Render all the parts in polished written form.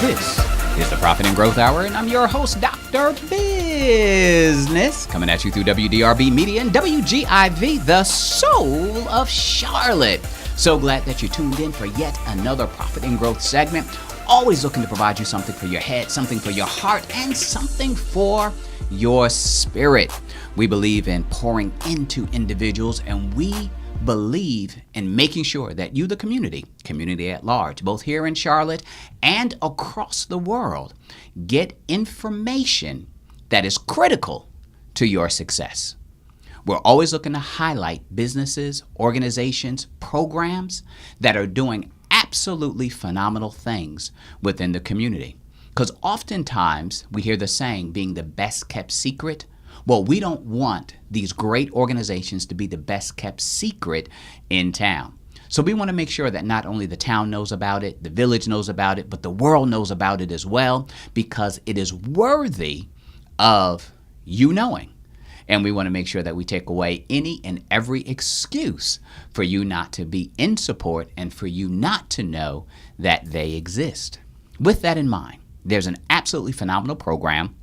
This is the Profit and Growth Hour, and I'm your host, Dr. Bizness, coming at you through WDRBmedia and WGIV, the soul of Charlotte. So glad that you tuned in for yet another Profit and Growth segment. Always looking to provide you something for your head, something for your heart, and something for your spirit. We believe in pouring into individuals, and we believe in making sure that you, the community at large, both here in Charlotte and across the world, get information that is critical to your success. We're always looking to highlight businesses, organizations, programs that are doing absolutely phenomenal things within the community. Because oftentimes we hear the saying, being the best kept secret. Well, we don't want these great organizations to be the best kept secret in town. So we want to make sure that not only the town knows about it, the village knows about it, but the world knows about it as well, because it is worthy of you knowing. And we want to make sure that we take away any and every excuse for you not to be in support and for you not to know that they exist. With that in mind, there's an absolutely phenomenal program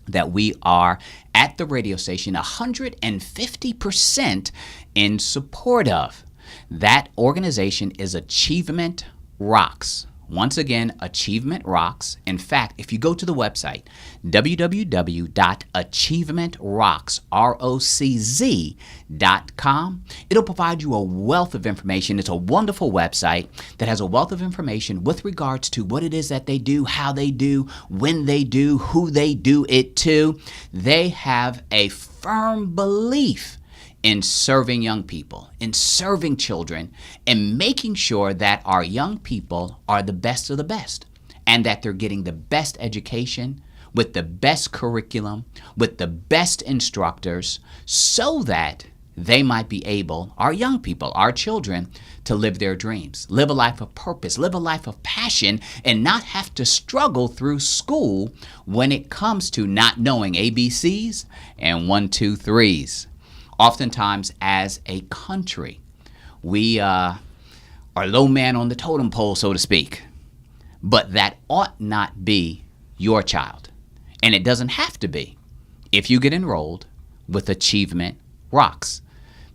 that we are at the radio station 150% in support of. That organization is Achievement Rocz. Once again, Achievement Rocz. In fact, if you go to the website, www.achievementrocz.com, it'll provide you a wealth of information. It's a wonderful website that has a wealth of information with regards to what it is that they do, how they do, when they do, who they do it to. They have a firm belief in serving young people, in serving children, and making sure that our young people are the best of the best, and that they're getting the best education with the best curriculum, with the best instructors, so that they might be able, our young people, our children, to live their dreams, live a life of purpose, live a life of passion, and not have to struggle through school when it comes to not knowing ABCs and 1, 2, 3s. Oftentimes, as a country, we are low man on the totem pole, so to speak. But that ought not be your child. And it doesn't have to be if you get enrolled with Achievement Rocz.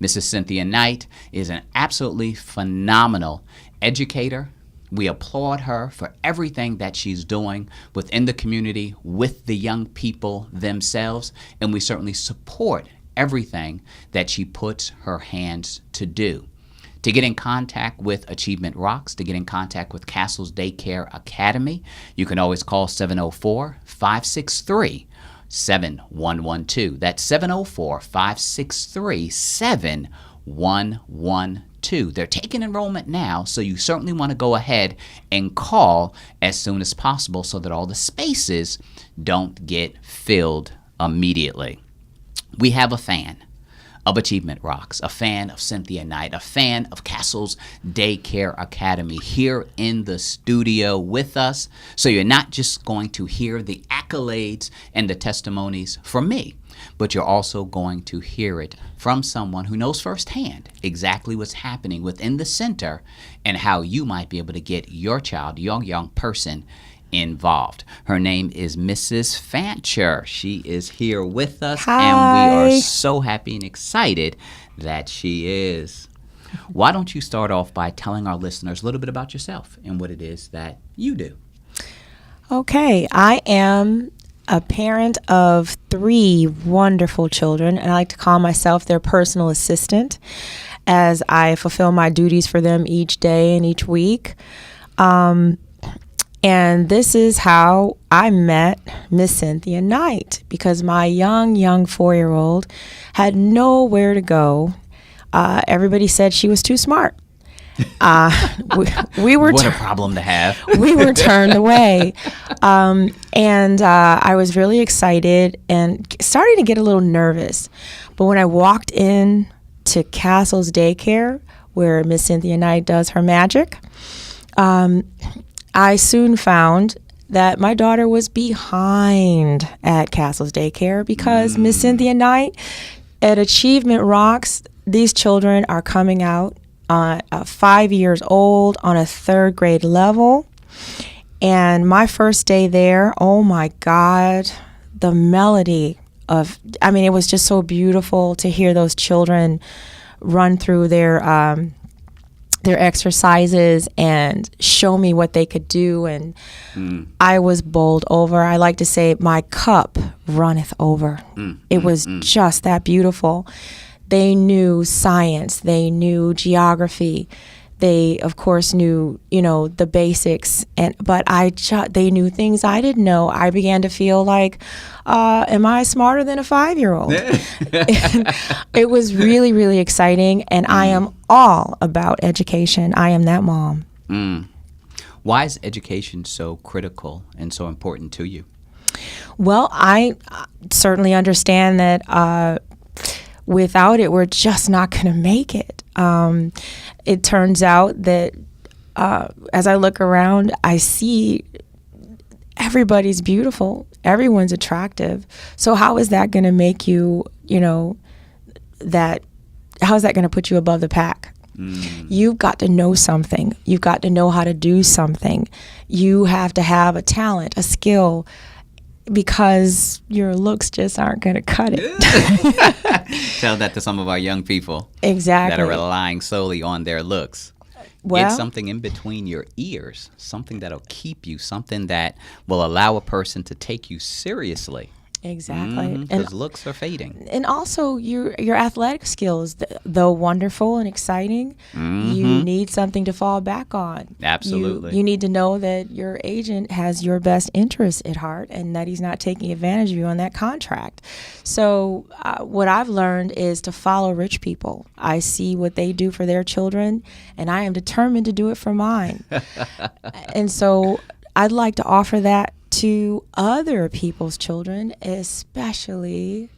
Mrs. Cynthia Knight is an absolutely phenomenal educator. We applaud her for everything that she's doing within the community with the young people themselves. And we certainly support everything that she puts her hands to do. To get in contact with Achievement Rocz, to get in contact with Castle's Daycare Academy, you can always call 704-563-7112. That's 704-563-7112. They're taking enrollment now, so you certainly want to go ahead and call as soon as possible so that all the spaces don't get filled immediately. We have a fan of Achievement Rocz, a fan of Cynthia Knight, a fan of Castle's Daycare Academy here in the studio with us. So you're not just going to hear the accolades and the testimonies from me, but you're also going to hear it from someone who knows firsthand exactly what's happening within the center and how you might be able to get your child, young person, involved. Her name is Mrs. Fancher. She is here with us. Hi. And we are so happy and excited that she is. Why don't you start off by telling our listeners a little bit about yourself and what it is that you do? Okay, I am a parent of 3 wonderful children, and I like to call myself their personal assistant as I fulfill my duties for them each day and each week. And this is how I met Miss Cynthia Knight, because my young 4-year-old had nowhere to go. Everybody said she was too smart. We were what a problem to have. We were turned away. And I was really excited and starting to get a little nervous. But when I walked in to Castle's Daycare, where Miss Cynthia Knight does her magic, I soon found that my daughter was behind at Castle's Daycare because Miss Cynthia Knight at Achievement Rocks, these children are coming out 5 years old on a 3rd grade level. And my first day there, oh my God, the melody it was just so beautiful to hear those children run through their exercises and show me what they could do. And I was bowled over. I like to say my cup runneth over. It was just that beautiful. They knew science. They knew geography. They, of course, knew, the basics. But they knew things I didn't know. I began to feel like, am I smarter than a 5-year-old? It was really, really exciting. And I am all about education. I am that mom. Why is education so critical and so important to you? Well, I certainly understand that without it, we're just not going to make it. It turns out that as I look around, I see everybody's beautiful. Everyone's attractive. So how is that going to make you, how is that going to put you above the pack? You've got to know something. You've got to know how to do something. You have to have a talent, a skill, because your looks just aren't going to cut it. Tell that to some of our young people. Exactly. That are relying solely on their looks. Well, get something in between your ears, something that'll keep you, something that will allow a person to take you seriously. Exactly. Because looks are fading. And also your athletic skills, though wonderful and exciting, you need something to fall back on. Absolutely. You need to know that your agent has your best interests at heart and that he's not taking advantage of you on that contract. So what I've learned is to follow rich people. I see what they do for their children, and I am determined to do it for mine. And so I'd like to offer that to other people's children, especially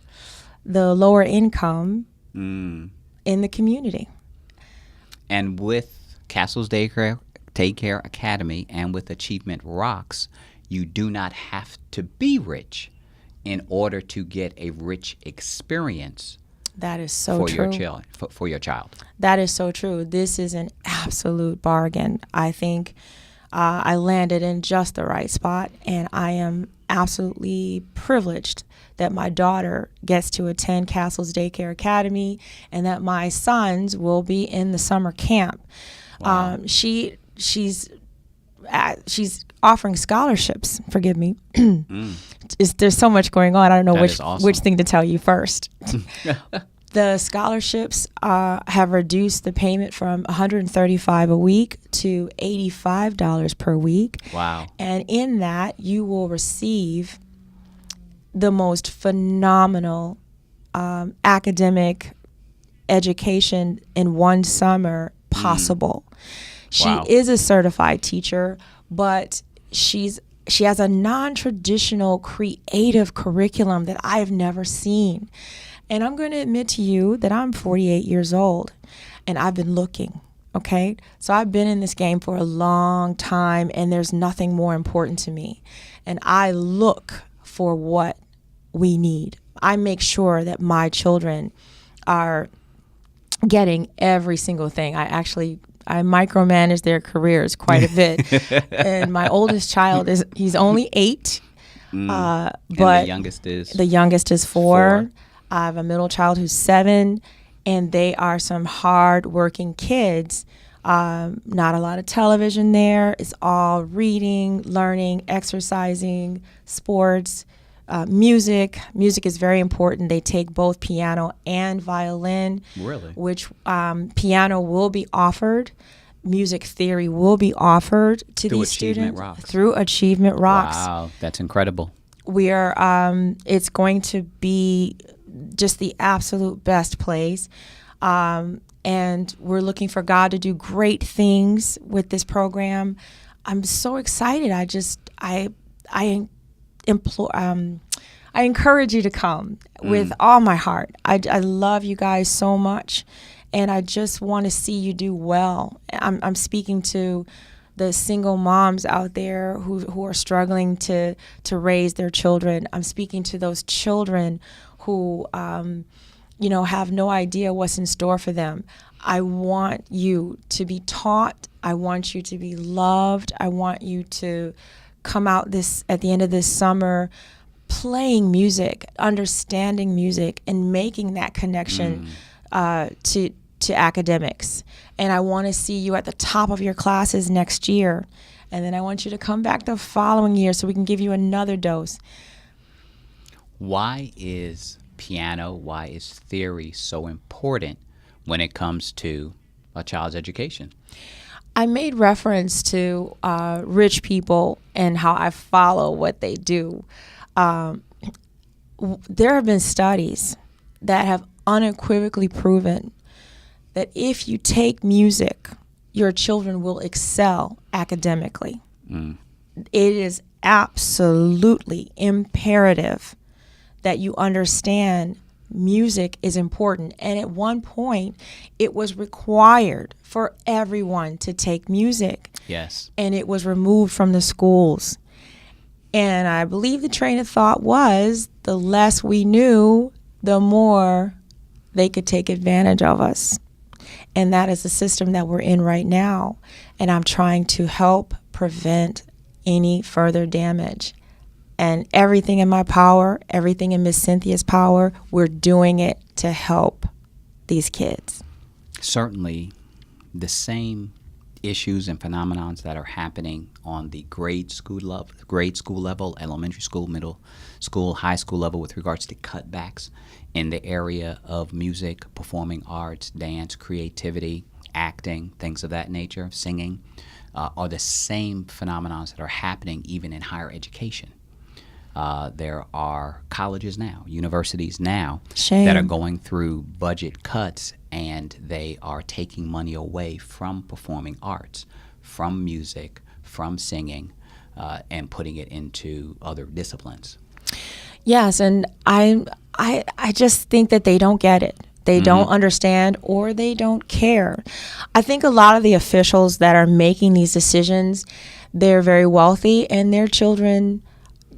the lower income in the community. And with Castle's Daycare Academy and with Achievement Rocks, you do not have to be rich in order to get a rich experience. That is so true. For your child. That is so true. This is an absolute bargain. I think I landed in just the right spot, and I am absolutely privileged that my daughter gets to attend Castle's Daycare Academy and that my sons will be in the summer camp. Wow. She's offering scholarships. Forgive me. There's so much going on. I don't know which thing to tell you first. The scholarships have reduced the payment from $135 a week to $85 per week. Wow. And in that, you will receive the most phenomenal academic education in one summer possible. She is a certified teacher, but she has a non-traditional creative curriculum that I've never seen. And I'm going to admit to you that I'm 48 years old and I've been looking, okay? So I've been in this game for a long time and there's nothing more important to me. And I look for what we need. I make sure that my children are getting every single thing. I micromanage their careers quite a bit. And my oldest child he's only 8. But and the youngest is 4. I have a middle child who's 7, and they are some hard-working kids. Not a lot of television there. It's all reading, learning, exercising, sports, music. Music is very important. They take both piano and violin. Really? Which piano will be offered. Music theory will be offered to these students through Achievement Rocks. Wow, that's incredible. We are. It's going to be just the absolute best place. And we're looking for God to do great things with this program. I'm so excited. I encourage you to come with all my heart. I love you guys so much, and I just want to see you do well. I'm speaking to the single moms out there who are struggling to raise their children. I'm speaking to those children who have no idea what's in store for them. I want you to be taught. I want you to be loved. I want you to come out at the end of this summer playing music, understanding music, and making that connection to academics. And I want to see you at the top of your classes next year. And then I want you to come back the following year so we can give you another dose. Why is piano, why is theory so important when it comes to a child's education? I made reference to rich people and how I follow what they do. There have been studies that have unequivocally proven that if you take music, your children will excel academically. It is absolutely imperative that you understand music is important. And at one point, it was required for everyone to take music. Yes. And it was removed from the schools. And I believe the train of thought was the less we knew, the more they could take advantage of us. And that is the system that we're in right now. And I'm trying to help prevent any further damage. And everything in my power, everything in Miss Cynthia's power, we're doing it to help these kids. Certainly, the same issues and phenomenons that are happening on the grade school level, elementary school, middle school, high school level with regards to cutbacks in the area of music, performing arts, dance, creativity, acting, things of that nature, singing, are the same phenomenons that are happening even in higher education. There are colleges now, universities now, that are going through budget cuts, and they are taking money away from performing arts, from music, from singing, and putting it into other disciplines. Yes, and I just think that they don't get it. They don't understand, or they don't care. I think a lot of the officials that are making these decisions, they're very wealthy, and their children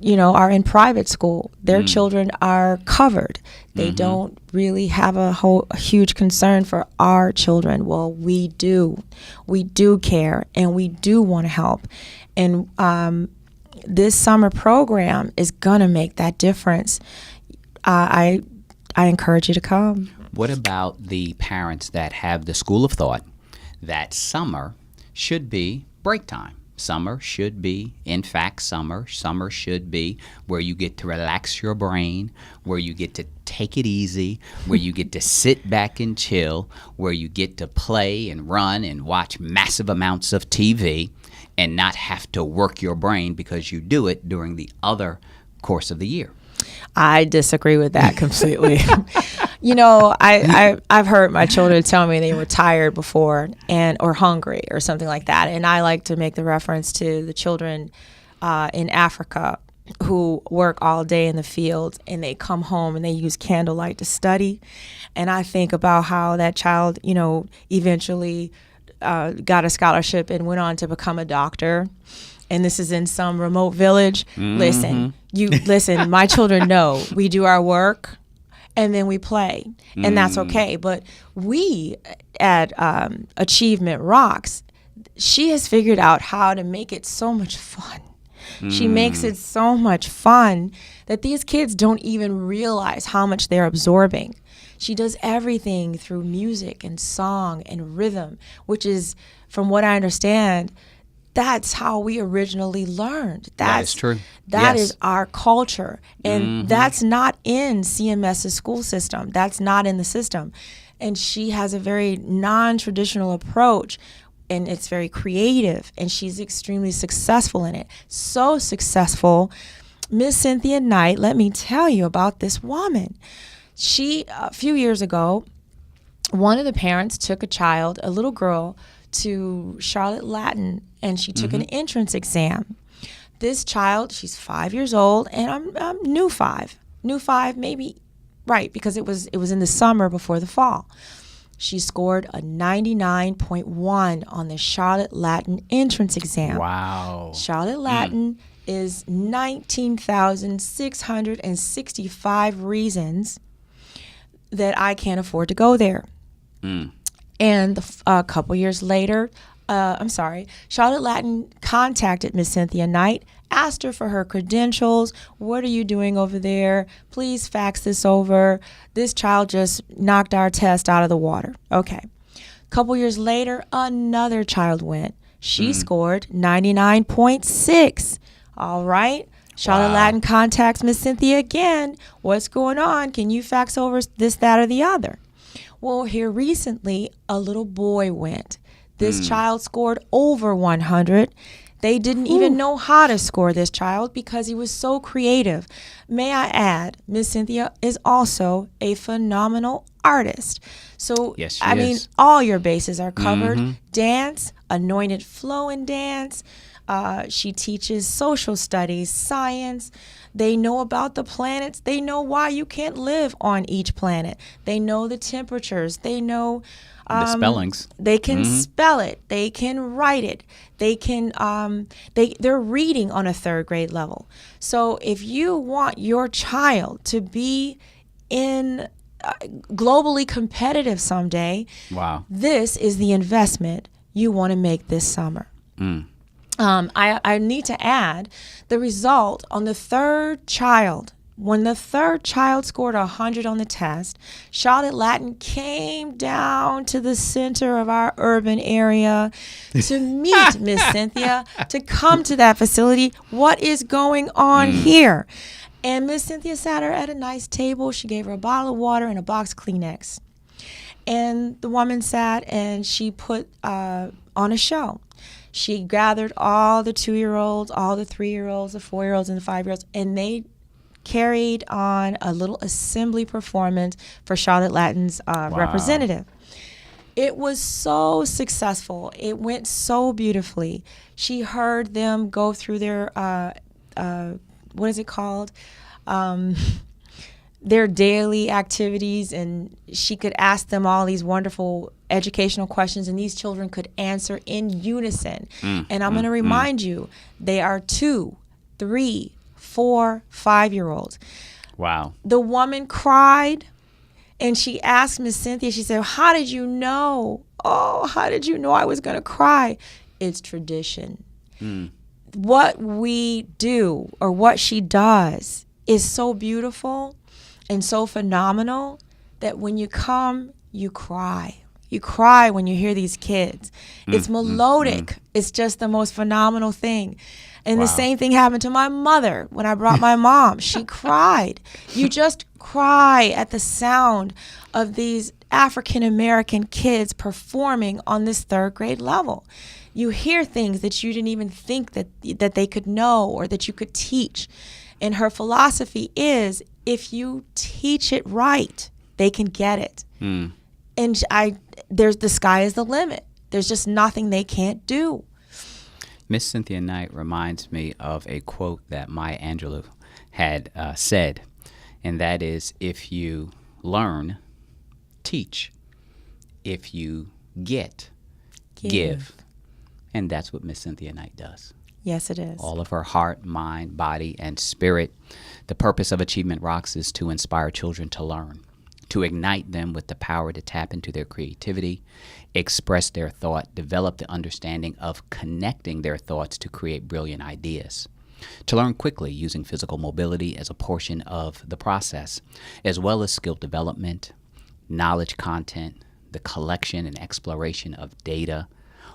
are in private school. Their children are covered. They don't really have a huge concern for our children. Well, we do. We do care, and we do want to help. And this summer program is going to make that difference. I encourage you to come. What about the parents that have the school of thought that summer should be break time? Summer should be, in fact, summer should be where you get to relax your brain, where you get to take it easy, where you get to sit back and chill, where you get to play and run and watch massive amounts of TV and not have to work your brain because you do it during the other course of the year. I disagree with that completely. I've heard my children tell me they were tired before or hungry or something like that. And I like to make the reference to the children in Africa who work all day in the fields, and they come home and they use candlelight to study. And I think about how that child, eventually got a scholarship and went on to become a doctor. And this is in some remote village. Listen, my children know we do our work and then we play, and that's okay. But we at Achievement Rocz, she has figured out how to make it so much fun. She makes it so much fun that these kids don't even realize how much they're absorbing. She does everything through music and song and rhythm, which is, from what I understand, that's how we originally learned. That is true. That is our culture. And that's not in CMS's school system. That's not in the system. And she has a very non-traditional approach, and it's very creative, and she's extremely successful in it. So successful. Miss Cynthia Knight, let me tell you about this woman. She, a few years ago, one of the parents took a little girl, to Charlotte Latin, and she took an entrance exam. This child, she's 5 years old, and I'm new five maybe, right, because it was in the summer before the fall. She scored a 99.1 on the Charlotte Latin entrance exam. Wow. Charlotte Latin is 19,665 reasons that I can't afford to go there. And a couple years later, Charlotte Latin contacted Miss Cynthia Knight, asked her for her credentials. What are you doing over there? Please fax this over. This child just knocked our test out of the water. Okay. A couple years later, another child went. She scored 99.6. All right. Charlotte Latin contacts Miss Cynthia again. What's going on? Can you fax over this, that, or the other? Well, here recently, a little boy went. This child scored over 100. They didn't even know how to score this child because he was so creative. May I add, Miss Cynthia is also a phenomenal artist. So, yes, I mean, all your bases are covered. Dance, anointed flow in dance. She teaches social studies, science. They know about the planets. They know why you can't live on each planet. They know the temperatures. They know the spellings. They can spell it. They can write it. They can. They're reading on a third grade level. So if you want your child to be in globally competitive someday, this is the investment you want to make this summer. I need to add the result on the third child. When the third child scored 100 on the test, Charlotte Latin came down to the center of our urban area to meet Miss Cynthia, to come to that facility. What is going on here? And Miss Cynthia sat her at a nice table. She gave her a bottle of water and a box of Kleenex. And the woman sat and she put on a show. She gathered all the 2-year-olds, all the 3-year-olds, the 4-year-olds, and the 5-year-olds, and they carried on a little assembly performance for Charlotte Latin's representative. It was so successful. It went so beautifully. She heard them go through their, what is it called? Their daily activities, and she could ask them all these wonderful educational questions, and these children could answer in unison. And I'm going to remind you, they are 2, 3, 4, 5-year-olds. Wow. The woman cried, and she asked Miss Cynthia, she said, how did you know? Oh, how did you know I was going to cry? It's tradition. What we do, or what she does, is so beautiful and so phenomenal that when you come, you cry. You cry when you hear these kids. It's melodic. It's just the most phenomenal thing. And the same thing happened to my mother when I brought my mom. She cried. You just cry at the sound of these African American kids performing on this third grade level. You hear things that you didn't even think that they could know or that you could teach. And her philosophy is, if you teach it right, they can get it. And the sky is the limit. There's just nothing they can't do. Miss Cynthia Knight reminds me of a quote that Maya Angelou had said, and that is, if you learn, teach. If you get, give. And that's what Miss Cynthia Knight does. Yes, it is. All of her heart, mind, body, and spirit. The purpose of Achievement Rocks is to inspire children to learn, to ignite them with the power to tap into their creativity, express their thought, develop the understanding of connecting their thoughts to create brilliant ideas, to learn quickly using physical mobility as a portion of the process, as well as skill development, knowledge content, the collection and exploration of data,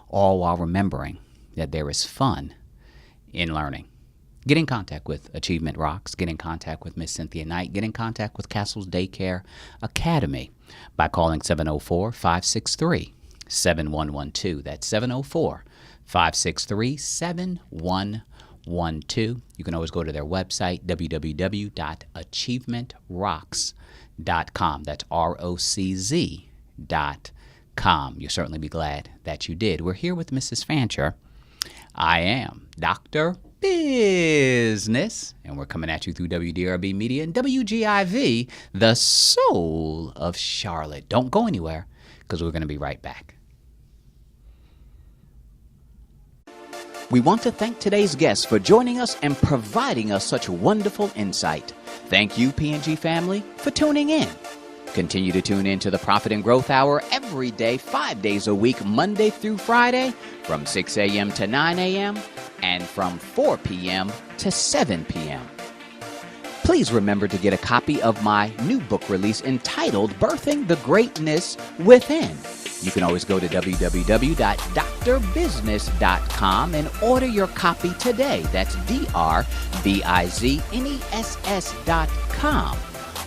all while remembering that there is fun in learning. Get in contact with Achievement Rocks, get in contact with Miss Cynthia Knight, get in contact with Castle's Daycare Academy by calling 704-563-7112. That's 704-563-7112. You can always go to their website, www.achievementrocks.com. That's ROCZ.com. You'll certainly be glad that you did. We're here with Mrs. Fancher. I am Dr. Bizness, and we're coming at you through WDRBmedia and WGIV, the soul of Charlotte. Don't go anywhere. because we're going to be right back. We want to thank today's guests for joining us and providing us such wonderful insight. Thank you, P&G family, for tuning in. Continue to tune in to the Profit and Growth Hour every day, 5 days a week, Monday through Friday, from 6 a.m. to 9 a.m. and from 4 p.m. to 7 p.m. Please remember to get a copy of my new book release entitled Birthing the Greatness Within. You can always go to www.drbizzness.com and order your copy today. That's DRBIZNESS.com.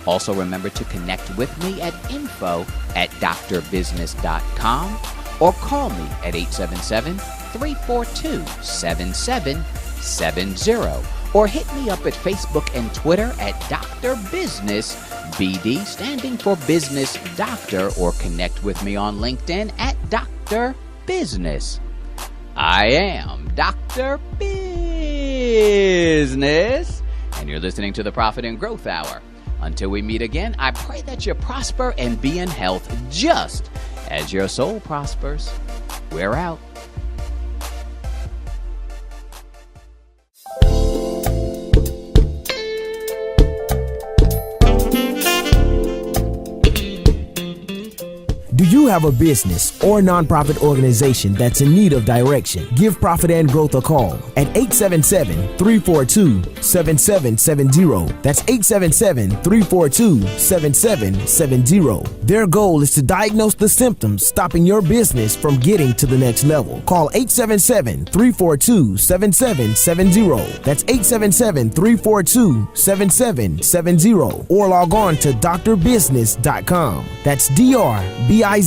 Also remember to connect with me at info@drbizzness.com or call me at 877-342-7770 or hit me up at Facebook and Twitter at Dr. Bizness, BD standing for Business Doctor, or connect with me on LinkedIn at Dr. Bizness. I am Dr. Bizness, and you're listening to the Profit and Growth Hour. Until we meet again, I pray that you prosper and be in health just as your soul prospers. We're out. Do you have a business or nonprofit organization that's in need of direction? Give Profit and Growth a call at 877-342-7770. That's 877-342-7770. Their goal is to diagnose the symptoms stopping your business from getting to the next level. Call 877-342-7770. That's 877-342-7770. Or log on to drbizzness.com. That's DRBIZNESS.com.